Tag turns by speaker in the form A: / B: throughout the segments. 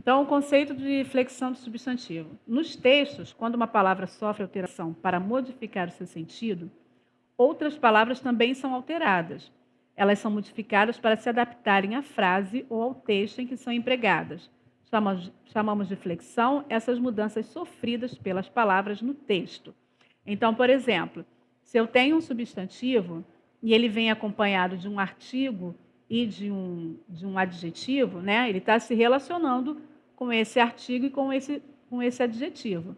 A: Então, o conceito de flexão de substantivo. Nos textos, quando uma palavra sofre alteração para modificar o seu sentido, outras palavras também são alteradas. Elas são modificadas para se adaptarem à frase ou ao texto em que são empregadas. Chamamos de flexão essas mudanças sofridas pelas palavras no texto. Então, por exemplo, se eu tenho um substantivo e ele vem acompanhado de um artigo e de um adjetivo, né? Ele está se relacionando com esse artigo e com esse adjetivo.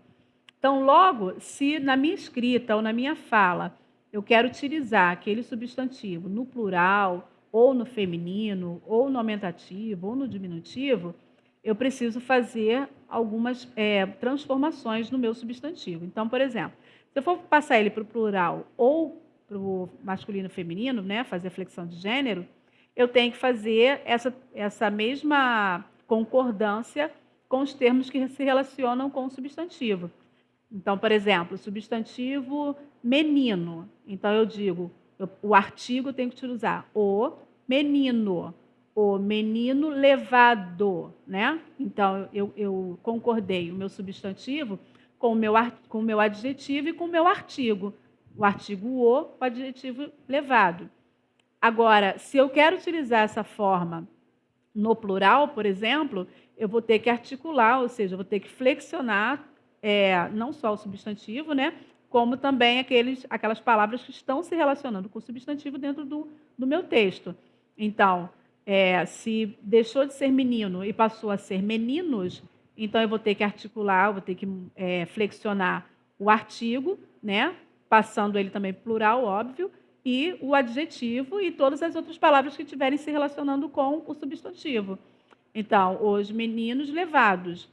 A: Então, logo, se na minha escrita ou na minha fala eu quero utilizar aquele substantivo no plural, ou no feminino, ou no aumentativo, ou no diminutivo, eu preciso fazer algumas transformações no meu substantivo. Então, por exemplo, se eu for passar ele para o plural ou para o masculino e feminino, né, fazer a flexão de gênero, eu tenho que fazer essa mesma concordância com os termos que se relacionam com o substantivo. Então, por exemplo, substantivo menino. Então, eu digo, o artigo tem que utilizar o menino levado, né? Então, eu concordei o meu substantivo com o meu adjetivo e com o meu artigo. O artigo o adjetivo levado. Agora, se eu quero utilizar essa forma no plural, por exemplo, eu vou ter que articular, ou seja, eu vou ter que flexionar não só o substantivo, né, como também aquelas palavras que estão se relacionando com o substantivo dentro do meu texto. Então, se deixou de ser menino e passou a ser meninos, então eu vou ter que articular, eu vou ter que flexionar o artigo, né, passando ele também plural, óbvio, e o adjetivo e todas as outras palavras que estiverem se relacionando com o substantivo. Então, os meninos levados.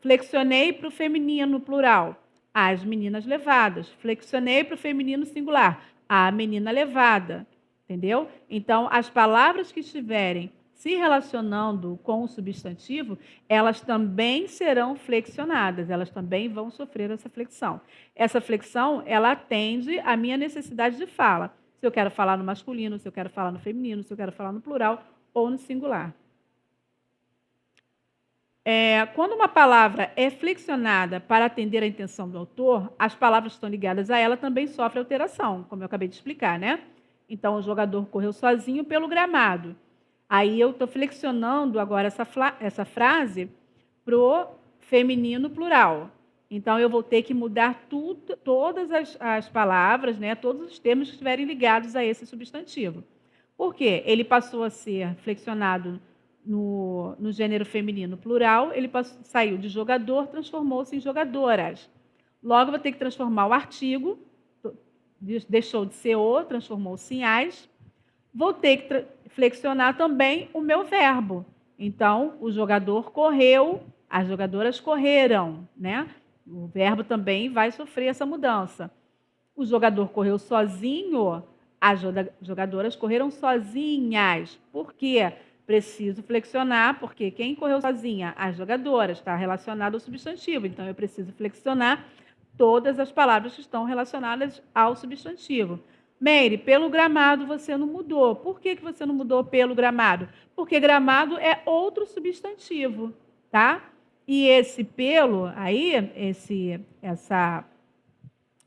A: Flexionei para o feminino plural, as meninas levadas. Flexionei para o feminino singular, a menina levada. Entendeu? Então, as palavras que estiverem se relacionando com o substantivo, elas também serão flexionadas, elas também vão sofrer essa flexão. Essa flexão, ela atende à minha necessidade de fala. Se eu quero falar no masculino, se eu quero falar no feminino, se eu quero falar no plural ou no singular. Quando uma palavra é flexionada para atender à intenção do autor, as palavras que estão ligadas a ela também sofrem alteração, como eu acabei de explicar, né? Então, o jogador correu sozinho pelo gramado. Aí eu estou flexionando agora essa frase para o feminino plural. Então, eu vou ter que mudar todas as palavras, né, todos os termos que estiverem ligados a esse substantivo. Por quê? Ele passou a ser flexionado no gênero feminino plural, ele saiu de jogador, transformou-se em jogadoras. Logo, vou ter que transformar o artigo, deixou de ser o, transformou-se em as. Vou ter que flexionar também o meu verbo. Então, o jogador correu, as jogadoras correram, né? O verbo também vai sofrer essa mudança. O jogador correu sozinho, as jogadoras correram sozinhas. Por quê? Preciso flexionar, porque quem correu sozinha? As jogadoras, está relacionado ao substantivo. Então, eu preciso flexionar todas as palavras que estão relacionadas ao substantivo. Meire, pelo gramado você não mudou. Por que você não mudou pelo gramado? Porque gramado é outro substantivo, tá? E esse pelo aí,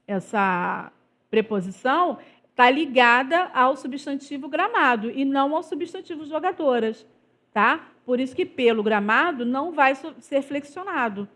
A: essa preposição está ligada ao substantivo gramado e não ao substantivo jogadoras, tá? Por isso que pelo gramado não vai ser flexionado.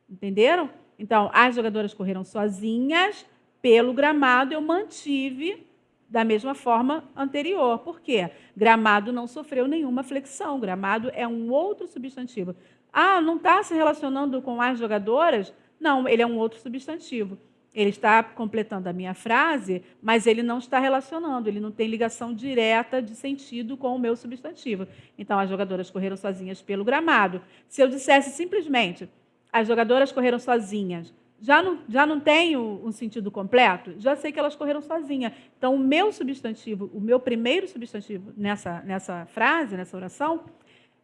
A: Entenderam? Então, as jogadoras correram sozinhas, pelo gramado eu mantive da mesma forma anterior. Por quê? Gramado não sofreu nenhuma flexão. Gramado é um outro substantivo. Ah, não está se relacionando com as jogadoras? Não, ele é um outro substantivo. Ele está completando a minha frase, mas ele não está relacionando, ele não tem ligação direta de sentido com o meu substantivo. Então, as jogadoras correram sozinhas pelo gramado. Se eu dissesse simplesmente, as jogadoras correram sozinhas, já não tem um sentido completo? Já sei que elas correram sozinhas. Então, o meu substantivo, o meu primeiro substantivo nessa frase, nessa oração,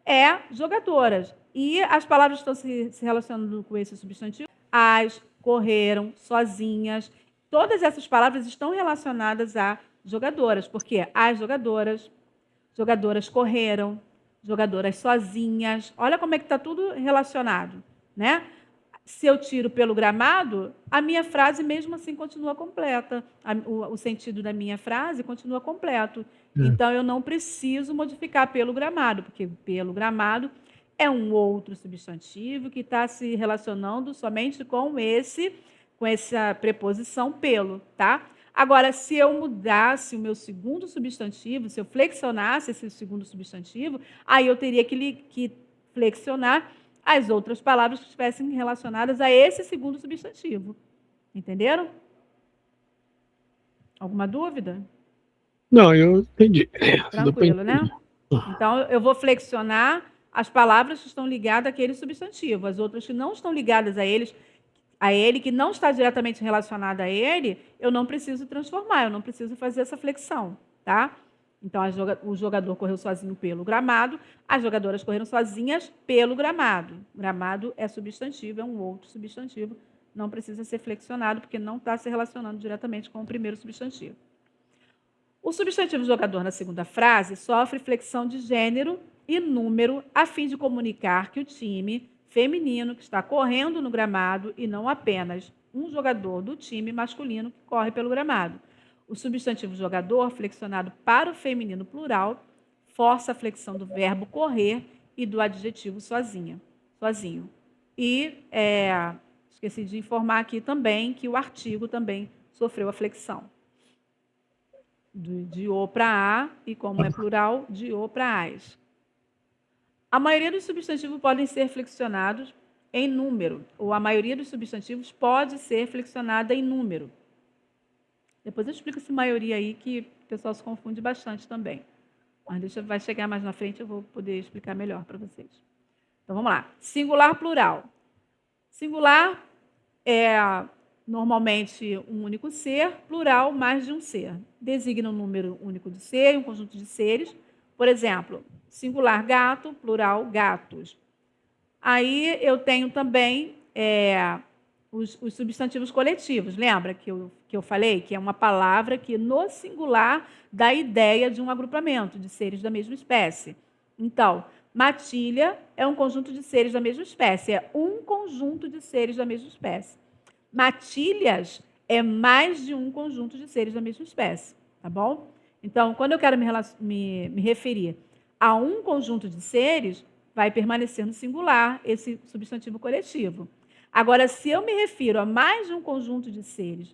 A: é jogadoras. E as palavras estão se relacionando com esse substantivo. As correram sozinhas. Todas essas palavras estão relacionadas a jogadoras, porque as jogadoras correram, jogadoras sozinhas. Olha como é que está tudo relacionado, né? Se eu tiro pelo gramado, a minha frase mesmo assim continua completa. O sentido da minha frase continua completo. Então, eu não preciso modificar pelo gramado, porque pelo gramado é um outro substantivo que está se relacionando somente com essa preposição pelo, tá? Agora, se eu mudasse o meu segundo substantivo, se eu flexionasse esse segundo substantivo, aí eu teria que flexionar as outras palavras que estivessem relacionadas a esse segundo substantivo. Entenderam? Alguma dúvida?
B: Não, eu entendi. Deu para
A: Tranquilo, né?
B: entender.
A: Então, eu vou flexionar as palavras que estão ligadas àquele substantivo. As outras que não estão ligadas a ele, que não está diretamente relacionada a ele, eu não preciso transformar, eu não preciso fazer essa flexão, tá? Então, o jogador correu sozinho pelo gramado, as jogadoras correram sozinhas pelo gramado. Gramado é substantivo, é um outro substantivo, não precisa ser flexionado, porque não está se relacionando diretamente com o primeiro substantivo. O substantivo jogador na segunda frase sofre flexão de gênero e número a fim de comunicar que o time feminino que está correndo no gramado e não apenas um jogador do time masculino que corre pelo gramado. O substantivo jogador, flexionado para o feminino plural, força a flexão do verbo correr e do adjetivo sozinho. E esqueci de informar aqui também que o artigo também sofreu a flexão de O para A, e como é plural, de O para AS. A maioria dos substantivos podem ser flexionados em número, ou a maioria dos substantivos pode ser flexionada em número. Depois eu explico essa maioria aí, que o pessoal se confunde bastante também. Mas vai chegar mais na frente, eu vou poder explicar melhor para vocês. Então, vamos lá. Singular, plural. Singular é normalmente um único ser, plural, mais de um ser. Designa um número único de ser, um conjunto de seres. Por exemplo, singular gato, plural gatos. Aí eu tenho também os substantivos coletivos. Lembra que eu falei que é uma palavra que no singular dá a ideia de um agrupamento de seres da mesma espécie. Então, matilha é um conjunto de seres da mesma espécie, é um conjunto de seres da mesma espécie. Matilhas é mais de um conjunto de seres da mesma espécie, tá bom? Então, quando eu quero me referir a um conjunto de seres, vai permanecer no singular esse substantivo coletivo. Agora, se eu me refiro a mais de um conjunto de seres,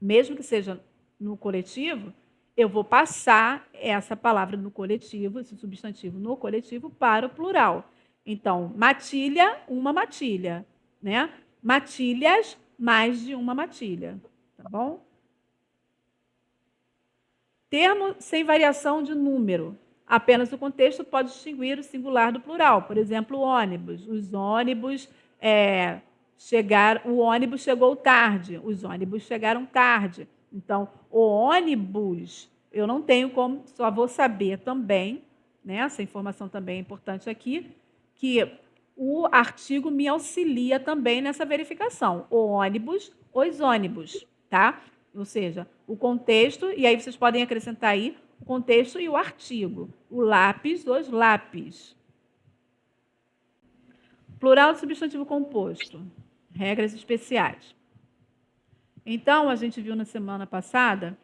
A: mesmo que seja no coletivo, eu vou passar essa palavra no coletivo, esse substantivo no coletivo, para o plural. Então, matilha, uma matilha, né? Matilhas, mais de uma matilha, tá bom? Termo sem variação de número. Apenas o contexto pode distinguir o singular do plural. Por exemplo, ônibus. Os ônibus o ônibus chegou tarde. Os ônibus chegaram tarde. Então, o ônibus, eu não tenho como, só vou saber também, né? Essa informação também é importante aqui, que o artigo me auxilia também nessa verificação. O ônibus, os ônibus, tá? Ou seja, o contexto, e aí vocês podem acrescentar aí o contexto e o artigo. O lápis, os lápis. Plural de substantivo composto. Regras especiais. Então, a gente viu na semana passada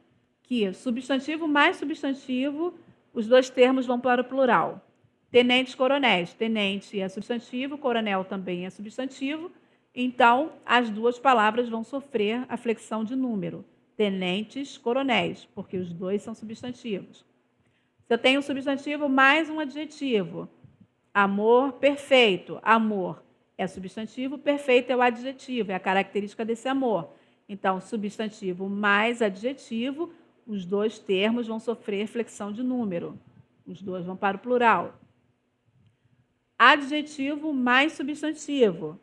A: que substantivo mais substantivo, os dois termos vão para o plural. Tenentes, coronéis. Tenente é substantivo, coronel também é substantivo. Então, as duas palavras vão sofrer a flexão de número. Tenentes, coronéis, porque os dois são substantivos. Se eu tenho um substantivo mais um adjetivo, amor perfeito. Amor é substantivo, perfeito é o adjetivo, é a característica desse amor. Então, substantivo mais adjetivo, os dois termos vão sofrer flexão de número. Os dois vão para o plural. Adjetivo mais substantivo.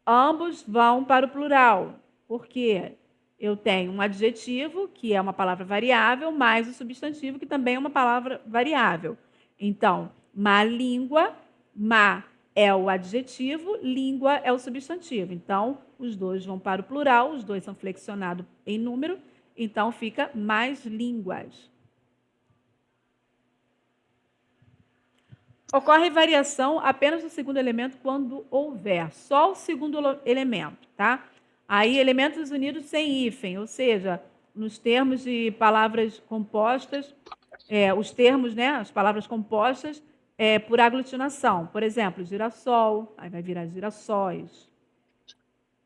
A: Ambos vão para o plural. Por quê? Eu tenho um adjetivo, que é uma palavra variável, mais o substantivo, que também é uma palavra variável. Então, má língua, má é o adjetivo, língua é o substantivo. Então, os dois vão para o plural, os dois são flexionados em número, então fica mais línguas. Ocorre variação apenas no segundo elemento quando houver só o segundo elemento, tá? Aí, elementos unidos sem hífen, ou seja, nos termos de palavras compostas, os termos, né, as palavras compostas por aglutinação. Por exemplo, girassol, aí vai virar girassóis.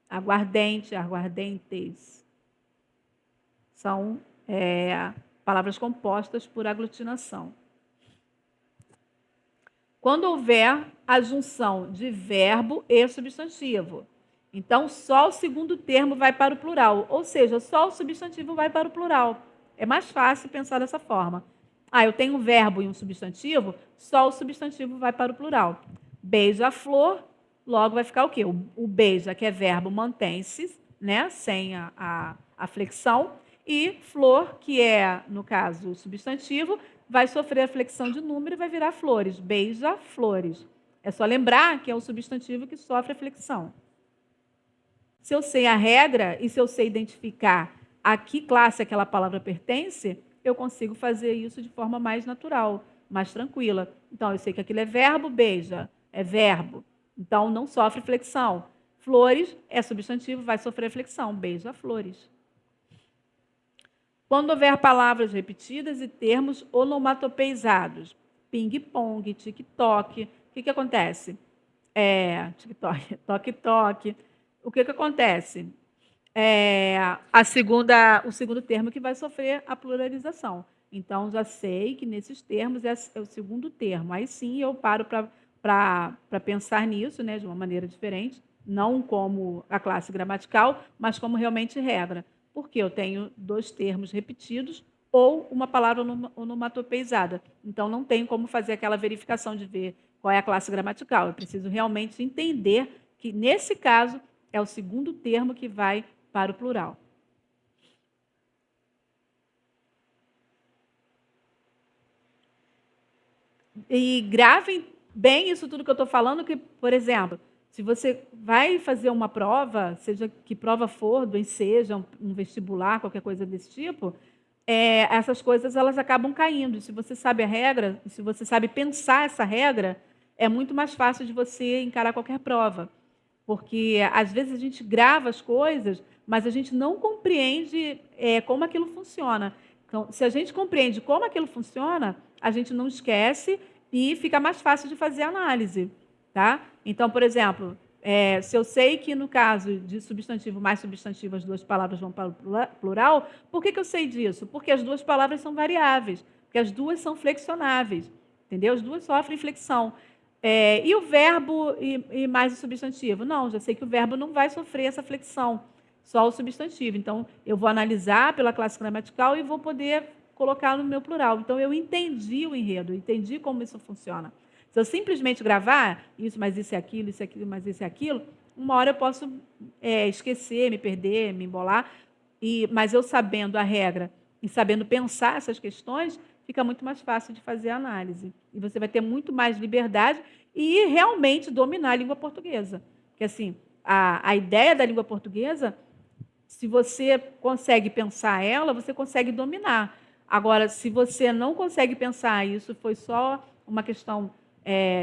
A: Aguardente, aguardentes. São palavras compostas por aglutinação. Quando houver a junção de verbo e substantivo. Então, só o segundo termo vai para o plural, ou seja, só o substantivo vai para o plural. É mais fácil pensar dessa forma. Eu tenho um verbo e um substantivo, só o substantivo vai para o plural. Beija-flor, logo vai ficar o quê? O beija, que é verbo, mantém-se, né, sem a flexão, e flor, que é, no caso, o substantivo, vai sofrer a flexão de número e vai virar flores. Beija-flores. É só lembrar que é o substantivo que sofre a flexão. Se eu sei a regra e se eu sei identificar a que classe aquela palavra pertence, eu consigo fazer isso de forma mais natural, mais tranquila. Então, eu sei que aquilo é verbo, beija, é verbo. Então, não sofre flexão. Flores é substantivo, vai sofrer flexão. Beija-flores. Quando houver palavras repetidas e termos onomatopeizados, ping-pong, tic-toc, o que acontece? Tic-toc, toque-toque. O que acontece? O segundo termo que vai sofrer a pluralização. Então, já sei que nesses termos é o segundo termo. Aí sim eu paro para pensar nisso, né, de uma maneira diferente, não como a classe gramatical, mas como realmente regra. Porque eu tenho dois termos repetidos ou uma palavra onomatopeizada. Então, não tenho como fazer aquela verificação de ver qual é a classe gramatical. Eu preciso realmente entender que, nesse caso, é o segundo termo que vai para o plural. E gravem bem isso tudo que eu estou falando, que, por exemplo, se você vai fazer uma prova, seja que prova for, do Enseja, um vestibular, qualquer coisa desse tipo, essas coisas elas acabam caindo. Se você sabe a regra, se você sabe pensar essa regra, é muito mais fácil de você encarar qualquer prova. Porque, às vezes, a gente grava as coisas, mas a gente não compreende como aquilo funciona. Então, se a gente compreende como aquilo funciona, a gente não esquece e fica mais fácil de fazer análise. Tá? Então, por exemplo, se eu sei que no caso de substantivo mais substantivo as duas palavras vão para o plural, por que eu sei disso? Porque as duas palavras são variáveis, porque as duas são flexionáveis, entendeu? As duas sofrem flexão. E o verbo e mais o substantivo? Não, já sei que o verbo não vai sofrer essa flexão, só o substantivo. Então, eu vou analisar pela classe gramatical e vou poder colocar no meu plural. Então, eu entendi o enredo, entendi como isso funciona. Se eu simplesmente gravar isso, mas isso é aquilo, mas isso é aquilo, uma hora eu posso esquecer, me perder, me embolar, mas eu sabendo a regra e sabendo pensar essas questões, fica muito mais fácil de fazer a análise. E você vai ter muito mais liberdade e realmente dominar a língua portuguesa. Porque, assim, a ideia da língua portuguesa, se você consegue pensar ela, você consegue dominar. Agora, se você não consegue pensar, isso foi só uma questão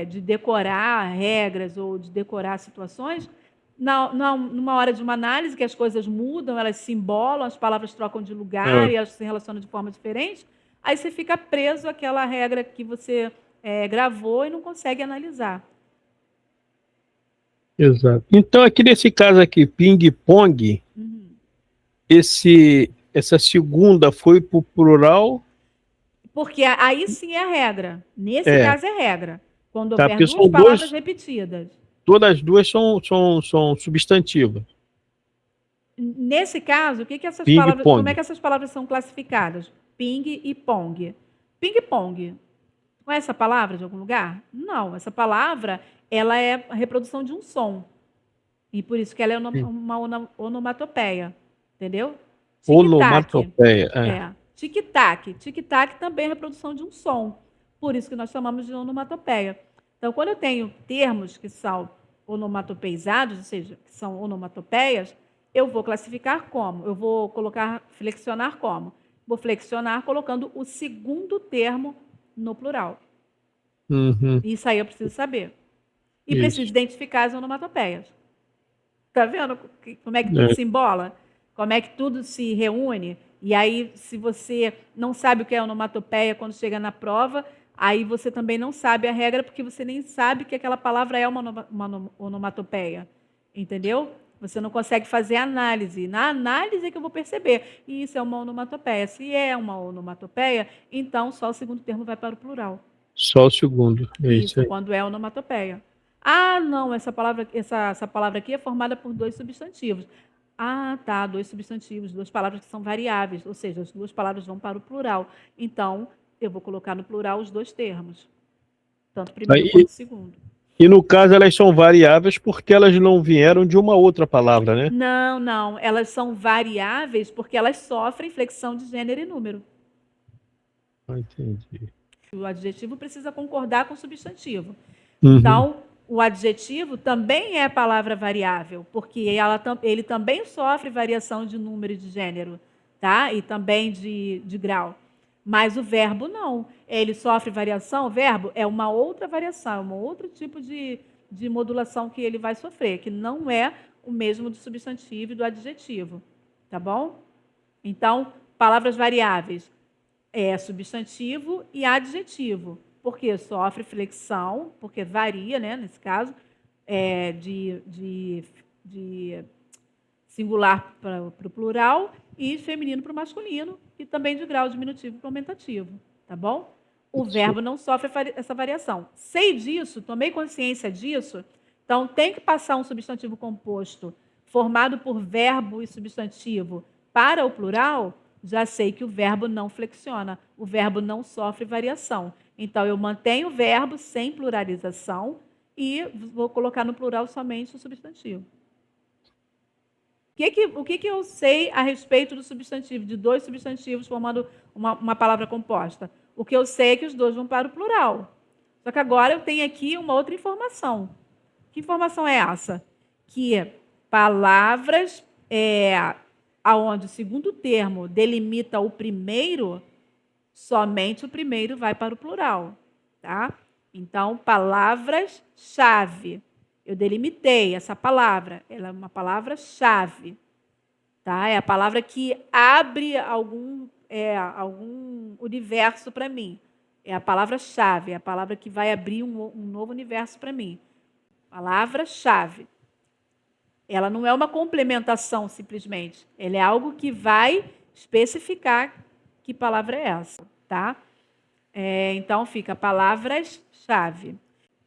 A: de decorar regras ou de decorar situações, numa hora de uma análise que as coisas mudam, elas se embolam, as palavras trocam de lugar e elas se relacionam de forma diferente, aí você fica preso àquela regra que você gravou e não consegue analisar.
B: Exato. Então, aqui nesse caso aqui, ping-pong, essa segunda foi para o plural?
A: Porque aí sim é a regra. Nesse caso é regra. Quando
B: Tá,
A: houver
B: porque
A: duas palavras repetidas.
B: Todas as duas são substantivas.
A: Nesse caso, essas
B: Ping
A: palavras,
B: pong.
A: como é que essas palavras são classificadas? Ping e pong. Ping-pong. Conhece essa palavra de algum lugar? Não. Essa palavra ela é a reprodução de um som. E por isso que ela é uma onomatopeia. Entendeu? Tic-tac.
B: Onomatopeia.
A: Tic-tac. Tic-tac também é a reprodução de um som. Por isso que nós chamamos de onomatopeia. Então, quando eu tenho termos que são onomatopeizados, ou seja, que são onomatopeias, eu vou classificar como? Eu vou colocar, flexionar como? Vou flexionar colocando o segundo termo no plural.
B: Uhum.
A: Isso aí eu preciso saber. E preciso
B: Isso.
A: identificar as onomatopeias. Tá vendo como é que tudo
B: É.
A: se embola? Como é que tudo se reúne? E aí, se você não sabe o que é onomatopeia quando chega na prova, aí você também não sabe a regra, porque você nem sabe que aquela palavra é uma onomatopeia. Entendeu? Você não consegue fazer análise. Na análise é que eu vou perceber. E isso é uma onomatopeia. Se é uma onomatopeia, então só o segundo termo vai para o plural.
B: Só o segundo. É isso
A: Isso,
B: aí.
A: quando é onomatopeia. Ah, não, essa palavra aqui é formada por dois substantivos. Ah, tá, dois substantivos, duas palavras que são variáveis, ou seja, as duas palavras vão para o plural. Então, eu vou colocar no plural os dois termos, tanto o primeiro
B: Aí,
A: quanto o segundo.
B: e no caso elas são variáveis porque elas não vieram de uma outra palavra, né?
A: Não, não, elas são variáveis porque elas sofrem flexão de gênero e número.
B: Ah, entendi.
A: O adjetivo precisa concordar com o substantivo.
B: Uhum.
A: Então, o adjetivo também é palavra variável, porque ele também sofre variação de número e de gênero, tá? E também de grau. Mas o verbo não. Ele sofre variação, o verbo é uma outra variação, é um outro tipo de modulação que ele vai sofrer, que não é o mesmo do substantivo e do adjetivo, tá bom? Então, palavras variáveis é substantivo e adjetivo, porque sofre flexão, porque varia, né, nesse caso, de singular para o plural e feminino para o masculino, e também de grau diminutivo para o aumentativo, tá bom? O
B: Isso.
A: verbo não sofre essa variação. Sei disso, tomei consciência disso, então tem que passar um substantivo composto formado por verbo e substantivo para o plural, já sei que o verbo não flexiona, o verbo não sofre variação. Então, eu mantenho o verbo sem pluralização e vou colocar no plural somente o substantivo. O que eu sei a respeito do substantivo, de dois substantivos formando uma palavra composta? O que eu sei é que os dois vão para o plural. Só que agora eu tenho aqui uma outra informação. Que informação é essa? Que palavras aonde o segundo termo delimita o primeiro, somente o primeiro vai para o plural, tá? Então, palavras-chave. Eu delimitei essa palavra, ela é uma palavra-chave, tá? É a palavra que abre algum universo para mim. É a palavra-chave, é a palavra que vai abrir um novo universo para mim. Palavra-chave. Ela não é uma complementação simplesmente. Ela é algo que vai especificar que palavra é essa, tá? Então fica palavras-chave.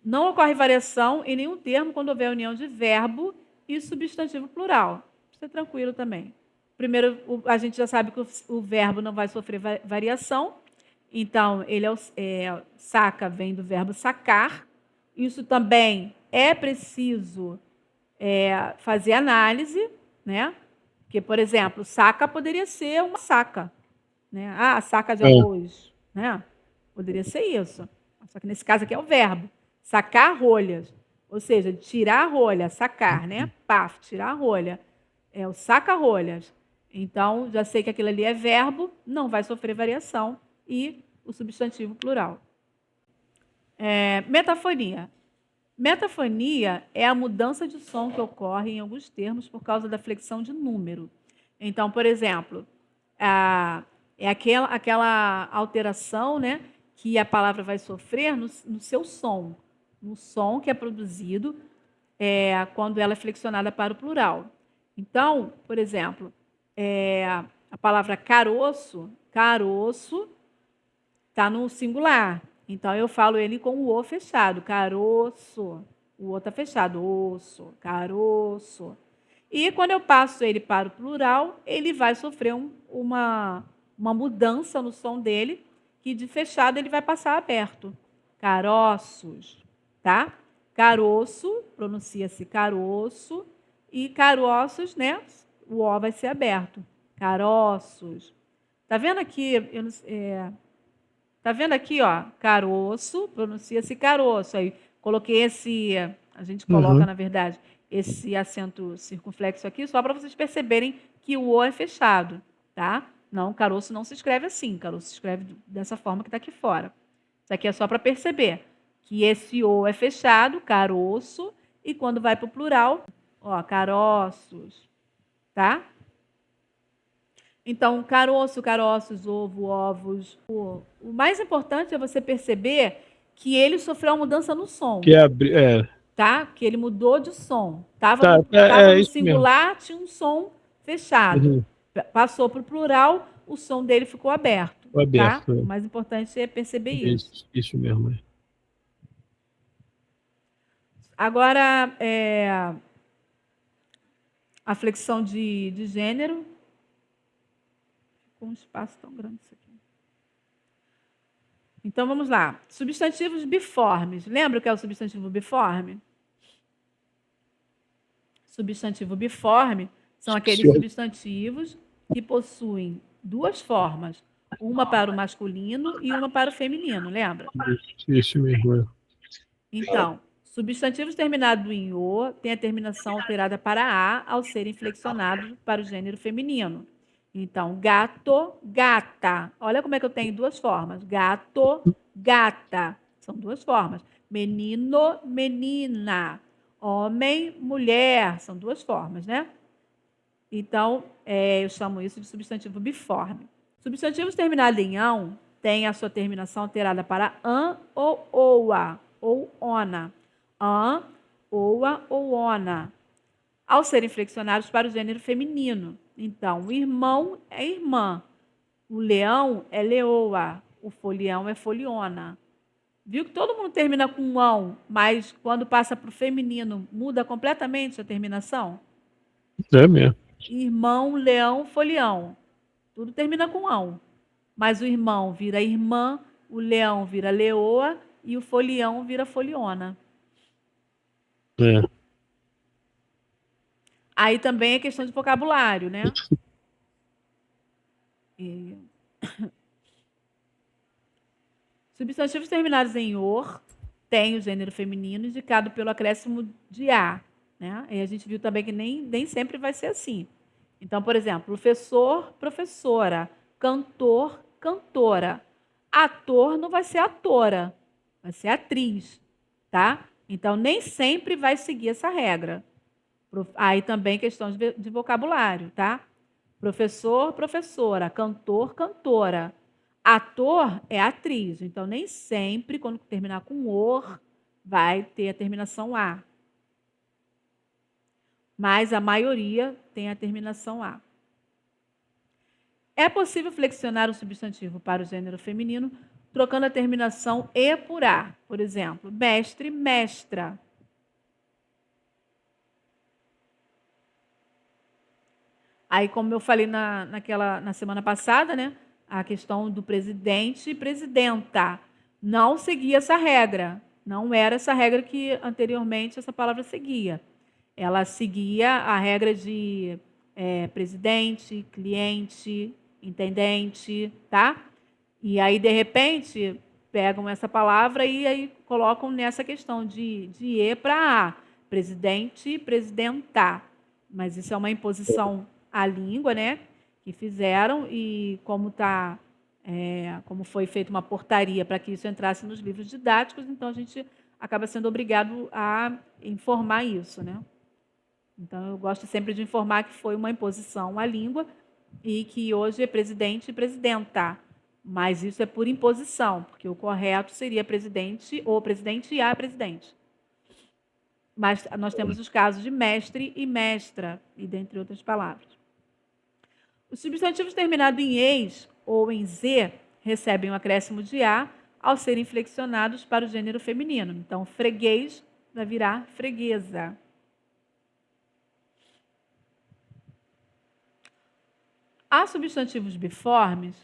A: Não ocorre variação em nenhum termo quando houver união de verbo e substantivo plural. Isso é tranquilo também. Primeiro, a gente já sabe que o verbo não vai sofrer variação. Então, ele saca, vem do verbo sacar. Isso também é preciso fazer análise, né? Porque, por exemplo, saca poderia ser uma saca, né? Ah, saca de
B: É.
A: arroz, né? Poderia ser isso. Só que nesse caso aqui é o verbo, sacar rolhas. Ou seja, tirar a rolha, sacar, né? Paf, tirar a rolha. É o saca-rolhas. Então, já sei que aquilo ali é verbo, não vai sofrer variação. E o substantivo plural. Metafonia. Metafonia é a mudança de som que ocorre em alguns termos por causa da flexão de número. Então, por exemplo, é aquela alteração, né, que a palavra vai sofrer no seu som, no som que é produzido quando ela é flexionada para o plural. Então, por exemplo, a palavra caroço, caroço está no singular. Então eu falo ele com o O fechado, caroço. O O está fechado, osso, caroço. E quando eu passo ele para o plural, ele vai sofrer uma mudança no som dele, que de fechado ele vai passar aberto. Caroços, tá? Caroço, pronuncia-se caroço, e caroços, né? O O vai ser aberto. Caroços. Tá vendo aqui? Tá vendo aqui, ó? Caroço, pronuncia-se caroço. Aí coloquei a gente coloca,
B: Uhum.
A: na verdade, esse acento circunflexo aqui só para vocês perceberem que o O é fechado, tá? Não, caroço não se escreve assim, caroço se escreve dessa forma que está aqui fora. Isso aqui é só para perceber. que esse O é fechado, caroço, e quando vai para o plural, ó, caroços, tá? Então, caroço, caroços, ovo, ovos. O mais importante é você perceber que ele sofreu uma mudança no som,
B: Que é,
A: tá? Que ele mudou de som. Tava
B: tá,
A: no, tava
B: é
A: no
B: isso mesmo.
A: singular, tinha um som fechado.
B: Uhum.
A: Passou para o plural, o som dele ficou aberto,
B: O
A: tá?
B: aberto,
A: O mais importante é perceber
B: é
A: isso.
B: isso mesmo. É.
A: Agora, a flexão de gênero. Ficou um espaço tão grande isso aqui. Então, vamos lá. Substantivos biformes. Lembra o que é o substantivo biforme? Substantivo biforme são aqueles substantivos que possuem duas formas, uma para o masculino e uma para o feminino, lembra?
B: Isso mesmo. É.
A: Então, substantivos terminados em O têm a terminação alterada para A ao serem flexionados para o gênero feminino. Então, gato, gata. Olha como é que eu tenho duas formas. Gato, gata. São duas formas. Menino, menina. Homem, mulher. São duas formas, né? Então, eu chamo isso de substantivo biforme. Substantivos terminados em ão têm a sua terminação alterada para an ou oa, ou ona. An, oa ou ona. Ao serem flexionados para o gênero feminino. Então, o irmão é irmã, o leão é leoa, o folião é foliona. Viu que todo mundo termina com ão, mas quando passa para o feminino muda completamente a terminação?
B: É mesmo.
A: Irmão, leão, folião. Tudo termina com ão. Mas o irmão vira irmã, o leão vira leoa e o folião vira foliona.
B: É.
A: Aí também é questão de vocabulário, né? E... Substantivos terminados em or têm o gênero feminino indicado pelo acréscimo de a. Né? E a gente viu também que nem sempre vai ser assim. Então, por exemplo, professor, professora, cantor, cantora. Ator não vai ser atora, vai ser atriz, tá? Então, nem sempre vai seguir essa regra. Aí também questão de vocabulário, tá? Professor, professora, cantor, cantora. Ator é atriz, então nem sempre, quando terminar com or, vai ter a terminação a. Mas a maioria tem a terminação a. É possível flexionar o substantivo para o gênero feminino trocando a terminação e por a. Por exemplo, mestre, mestra. Aí, como eu falei na semana passada, né? A questão do presidente e presidenta. Não seguia essa regra. Não era essa regra que anteriormente essa palavra seguia. Ela seguia a regra de presidente, cliente, intendente, tá? E aí, de repente, pegam essa palavra e aí colocam nessa questão de E para A. Presidente, presidenta. Mas isso é uma imposição à língua, né? Que fizeram e como foi feita uma portaria para que isso entrasse nos livros didáticos, então a gente acaba sendo obrigado a informar isso, né? Então eu gosto sempre de informar que foi uma imposição à língua e que hoje é presidente e presidenta. Mas isso é por imposição, porque o correto seria presidente ou presidente e a presidente. Mas nós temos os casos de mestre e mestra, e dentre outras palavras. Os substantivos terminados em eis ou em z recebem um acréscimo de a ao serem flexionados para o gênero feminino. Então, freguês vai virar freguesa. Há substantivos biformes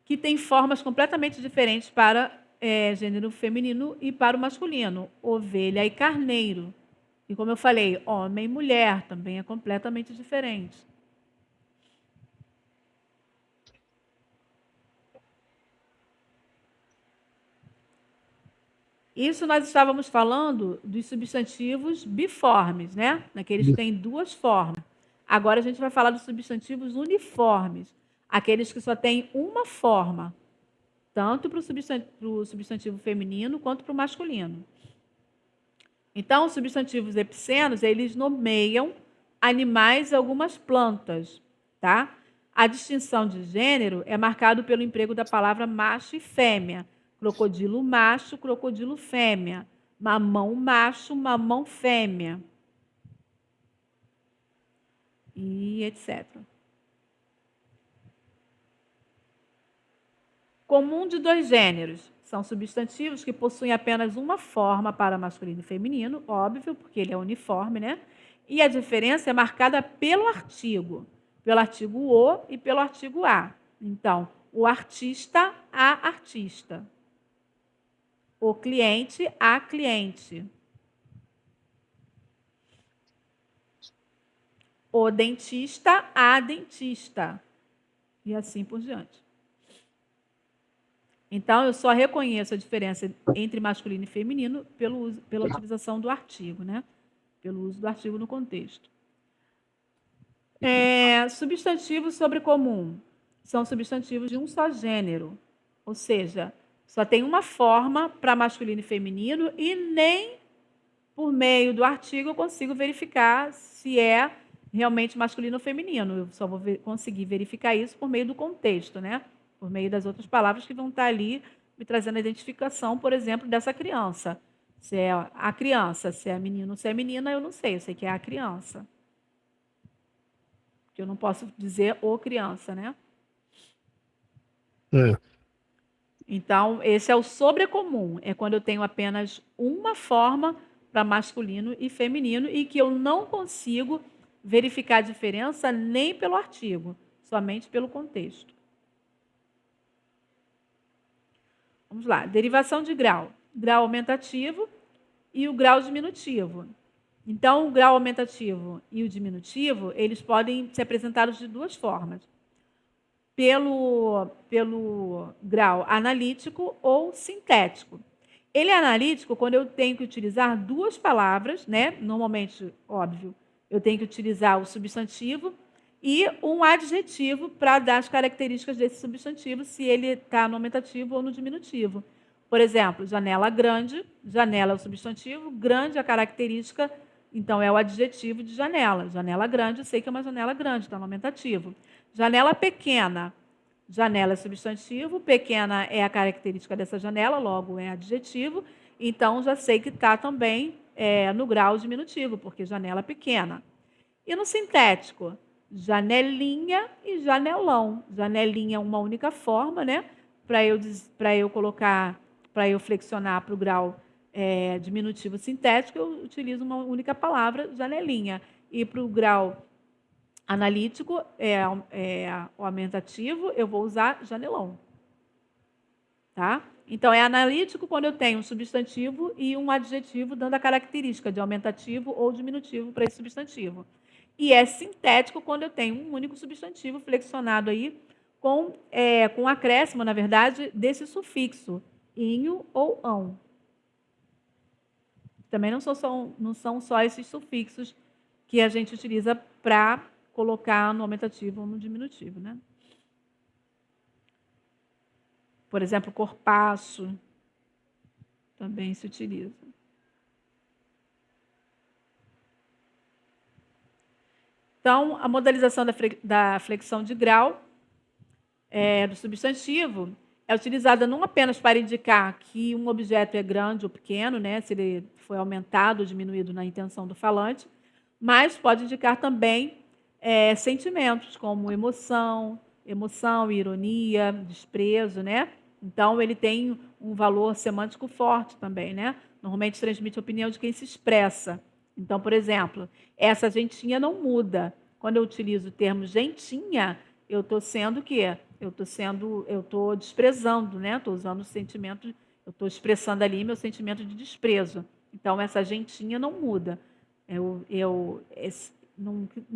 A: que têm formas completamente diferentes para gênero feminino e para o masculino. Ovelha e carneiro. E como eu falei, homem e mulher também é completamente diferente. Isso nós estávamos falando dos substantivos biformes, né? Naqueles que têm duas formas. Agora a gente vai falar dos substantivos uniformes, aqueles que só têm uma forma. tanto para o substantivo feminino quanto para o masculino. Então, os substantivos epicenos, eles nomeiam animais e algumas plantas, tá? A distinção de gênero é marcado pelo emprego da palavra macho e fêmea. Crocodilo macho, crocodilo fêmea. Mamão macho, mamão fêmea. E etc. Comum de dois gêneros. São substantivos que possuem apenas uma forma para masculino e feminino, óbvio, porque ele é uniforme, né? E a diferença é marcada pelo artigo o e pelo artigo a. Então, o artista, a artista. O cliente, a cliente. O dentista, a dentista. E assim por diante. Então, eu só reconheço a diferença entre masculino e feminino pela utilização do artigo, né? Pelo uso do artigo no contexto. Substantivos sobrecomum são substantivos de um só gênero, ou seja, só tem uma forma para masculino e feminino e nem por meio do artigo eu consigo verificar se é realmente masculino ou feminino. Eu só vou conseguir verificar isso por meio do contexto, né? Por meio das outras palavras que vão estar ali me trazendo a identificação, por exemplo, dessa criança. Se é a criança, se é menino ou se é menina, eu não sei, eu sei que é a criança. Porque eu não posso dizer o criança, né? Então, esse é o sobrecomum, é quando eu tenho apenas uma forma para masculino e feminino e que eu não consigo verificar a diferença nem pelo artigo, somente pelo contexto. Vamos lá, derivação de grau. Grau aumentativo e o grau diminutivo. Então, o grau aumentativo e o diminutivo, eles podem ser apresentados de duas formas. Pelo grau analítico ou sintético. Ele é analítico quando eu tenho que utilizar duas palavras, né? Normalmente, óbvio, eu tenho que utilizar o substantivo e um adjetivo para dar as características desse substantivo, se ele está no aumentativo ou no diminutivo. Por exemplo, janela grande, janela é o substantivo, grande é a característica, então é o adjetivo de janela. Janela grande, eu sei que é uma janela grande, está no aumentativo. Janela pequena, janela é substantivo, pequena é a característica dessa janela, logo é adjetivo, então já sei que está também no grau diminutivo, porque janela pequena. E no sintético, janelinha e janelão. Janelinha é uma única forma, né? Para eu colocar, para eu flexionar para o grau diminutivo sintético, eu utilizo uma única palavra, janelinha. E para o grau analítico, o aumentativo, eu vou usar janelão. Tá? Então, é analítico quando eu tenho um substantivo e um adjetivo dando a característica de aumentativo ou diminutivo para esse substantivo. E é sintético quando eu tenho um único substantivo flexionado aí com acréscimo, na verdade, desse sufixo, inho ou ão. Também não são só esses sufixos que a gente utiliza para colocar no aumentativo ou no diminutivo, né? Por exemplo, corpaço também se utiliza. Então, a modalização da flexão de grau do substantivo é utilizada não apenas para indicar que um objeto é grande ou pequeno, né, se ele foi aumentado ou diminuído na intenção do falante, mas pode indicar também sentimentos como emoção, ironia, desprezo, né? Então, ele tem um valor semântico forte também, né? Normalmente transmite a opinião de quem se expressa. Então, por exemplo, essa gentinha não muda. Quando eu utilizo o termo gentinha, eu estou sendo o quê? Eu estou desprezando, né? Estou usando o sentimento, eu estou expressando ali meu sentimento de desprezo. Então, essa gentinha não muda. Não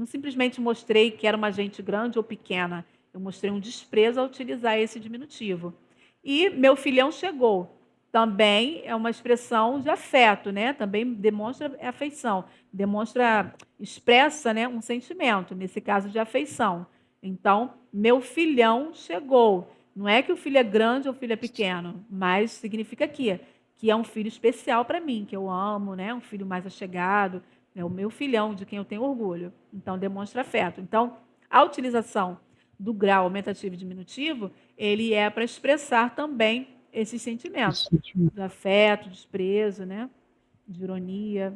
A: simplesmente mostrei que era uma gente grande ou pequena. Eu mostrei um desprezo ao utilizar esse diminutivo. E meu filhão chegou. Também é uma expressão de afeto, né? Também demonstra afeição, expressa, né, um sentimento, nesse caso de afeição. Então, meu filhão chegou. Não é que o filho é grande ou o filho é pequeno, mas significa que é um filho especial para mim, que eu amo, né? Um filho mais achegado, é o meu filhão, de quem eu tenho orgulho. Então, demonstra afeto. Então, a utilização do grau aumentativo e diminutivo, ele é para expressar também esses sentimentos,
B: Isso.
A: do afeto, desprezo, né? De ironia.